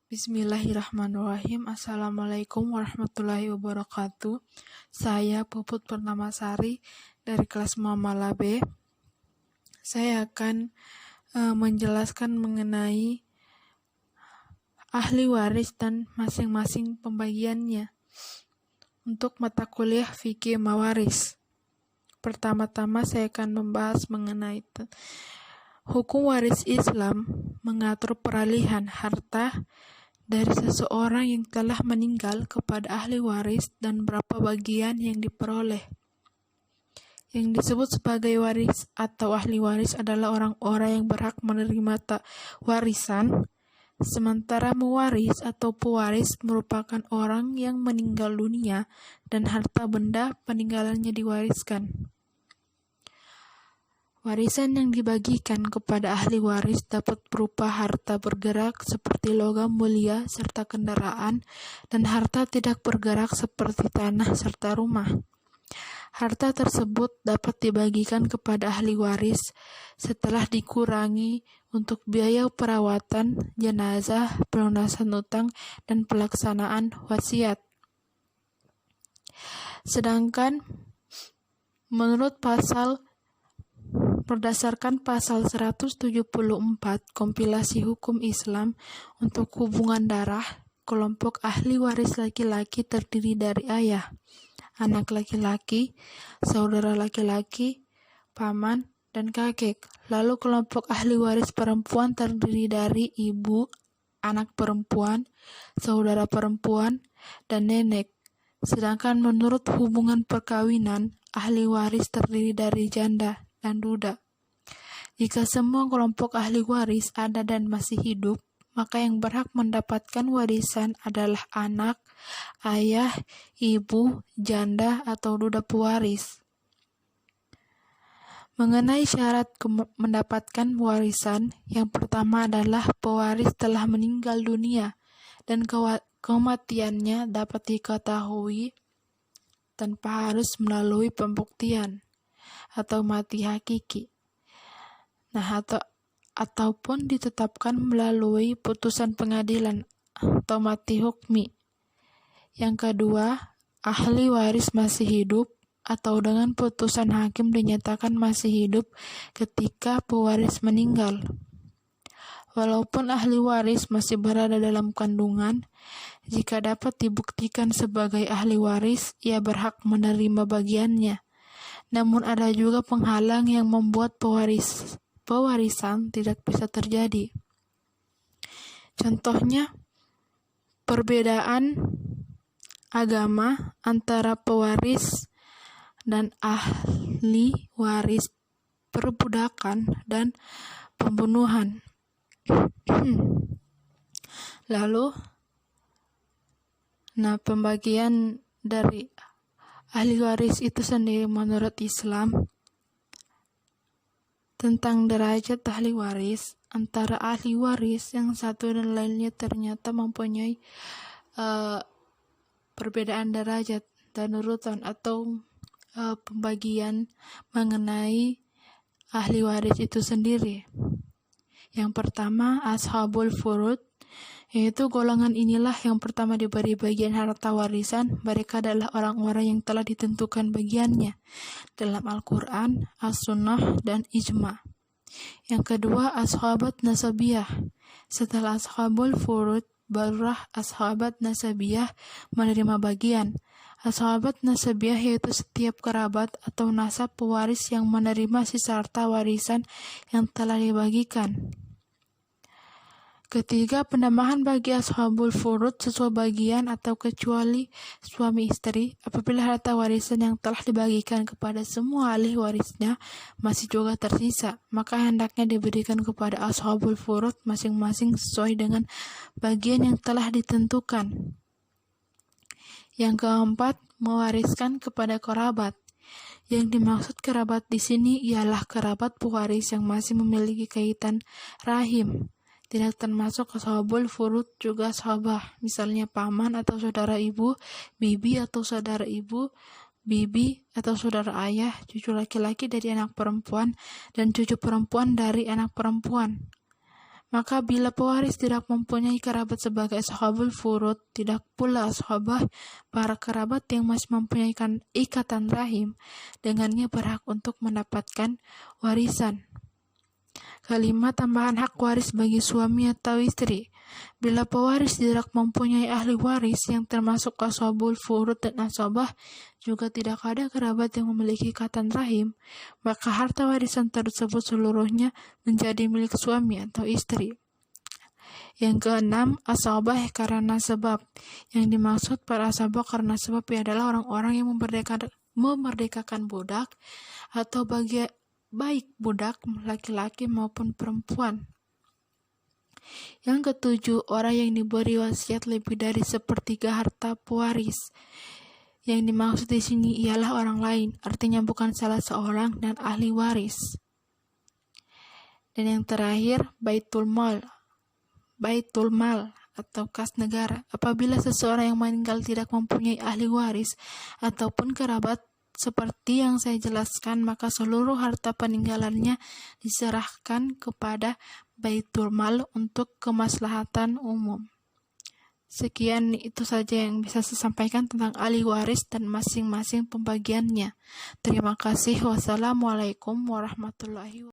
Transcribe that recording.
Bismillahirrahmanirrahim. Assalamualaikum warahmatullahi wabarakatuh. Saya Puput Purnamasari dari kelas Muamalah B. Saya akan menjelaskan mengenai ahli waris dan masing-masing pembagiannya untuk mata kuliah fikih mawaris. Pertama-tama saya akan membahas mengenai hukum waris Islam mengatur peralihan harta dari seseorang yang telah meninggal kepada ahli waris dan berapa bagian yang diperoleh. Yang disebut sebagai waris atau ahli waris adalah orang-orang yang berhak menerima warisan, sementara mewaris atau pewaris merupakan orang yang meninggal dunia dan harta benda peninggalannya diwariskan. Warisan yang dibagikan kepada ahli waris dapat berupa harta bergerak seperti logam mulia serta kendaraan, dan harta tidak bergerak seperti tanah serta rumah. Harta tersebut dapat dibagikan kepada ahli waris setelah dikurangi untuk biaya perawatan jenazah, pelunasan utang, dan pelaksanaan wasiat. Sedangkan berdasarkan pasal 174 kompilasi hukum Islam untuk hubungan darah, kelompok ahli waris laki-laki terdiri dari ayah, anak laki-laki, saudara laki-laki, paman, dan kakek. Lalu kelompok ahli waris perempuan terdiri dari ibu, anak perempuan, saudara perempuan, dan nenek. Sedangkan menurut hubungan perkawinan, ahli waris terdiri dari janda dan duda. Jika semua kelompok ahli waris ada dan masih hidup, maka yang berhak mendapatkan warisan adalah anak, ayah, ibu, janda, atau duda pewaris. Mengenai syarat mendapatkan warisan, yang pertama adalah pewaris telah meninggal dunia dan kematiannya dapat diketahui tanpa harus melalui pembuktian atau mati hakiki. Ataupun ditetapkan melalui putusan pengadilan atau mati hukmi. Yang kedua, ahli waris masih hidup atau dengan putusan hakim dinyatakan masih hidup ketika pewaris meninggal. Walaupun ahli waris masih berada dalam kandungan, jika dapat dibuktikan sebagai ahli waris, ia berhak menerima bagiannya. Namun ada juga penghalang yang membuat pewarisan tidak bisa terjadi. Contohnya, perbedaan agama antara pewaris dan ahli waris, perbudakan, dan pembunuhan. Lalu, pembagian dari ahli waris itu sendiri menurut Islam tentang derajat ahli waris, antara ahli waris yang satu dan lainnya ternyata mempunyai perbedaan derajat dan urutan atau pembagian mengenai ahli waris itu sendiri. Yang pertama, ashabul furud, yaitu golongan inilah yang pertama diberi bagian harta warisan. Mereka adalah orang-orang yang telah ditentukan bagiannya dalam Al-Quran, As-Sunnah, dan Ijma. Yang kedua, ashabat nasabiyah. Setelah ashabul furud, barulah ashabat nasabiyah menerima bagian. Ashabat nasabiyah yaitu setiap kerabat atau nasab pewaris yang menerima sisa harta warisan yang telah dibagikan. Ketiga, penambahan bagi ashabul furud sesuai bagian atau kecuali suami istri. Apabila harta warisan yang telah dibagikan kepada semua ahli warisnya masih juga tersisa, maka hendaknya diberikan kepada ashabul furud masing-masing sesuai dengan bagian yang telah ditentukan. Yang keempat, mewariskan kepada kerabat. Yang dimaksud kerabat di sini ialah kerabat pewaris yang masih memiliki kaitan rahim. Tidak termasuk ashabul furud juga sahabah, misalnya paman atau saudara ibu, bibi atau saudara ibu, bibi atau saudara ayah, cucu laki-laki dari anak perempuan, dan cucu perempuan dari anak perempuan. Maka bila pewaris tidak mempunyai kerabat sebagai ashabul furud, tidak pula ashabah, para kerabat yang masih mempunyai ikatan rahim, dengannya berhak untuk mendapatkan warisan. Kelima, tambahan hak waris bagi suami atau istri. Bila pewaris tidak mempunyai ahli waris yang termasuk ashabul furud dan ashabah, juga tidak ada kerabat yang memiliki ikatan rahim, maka harta warisan tersebut seluruhnya menjadi milik suami atau istri. Yang keenam, ashabah karena sebab. Yang dimaksud para ashabah karena sebab adalah orang-orang yang memerdekakan budak atau baik budak laki-laki maupun perempuan. Yang ketujuh, orang yang diberi wasiat lebih dari sepertiga harta pewaris. Yang dimaksud di sini ialah orang lain, artinya bukan salah seorang dan ahli waris. Dan yang terakhir, baitul mal atau kas negara. Apabila seseorang yang meninggal tidak mempunyai ahli waris ataupun kerabat seperti yang saya jelaskan, maka seluruh harta peninggalannya diserahkan kepada baitul mal untuk kemaslahatan umum. Sekian, itu saja yang bisa saya sampaikan tentang ahli waris dan masing-masing pembagiannya. Terima kasih. Wassalamualaikum warahmatullahi wabarakatuh.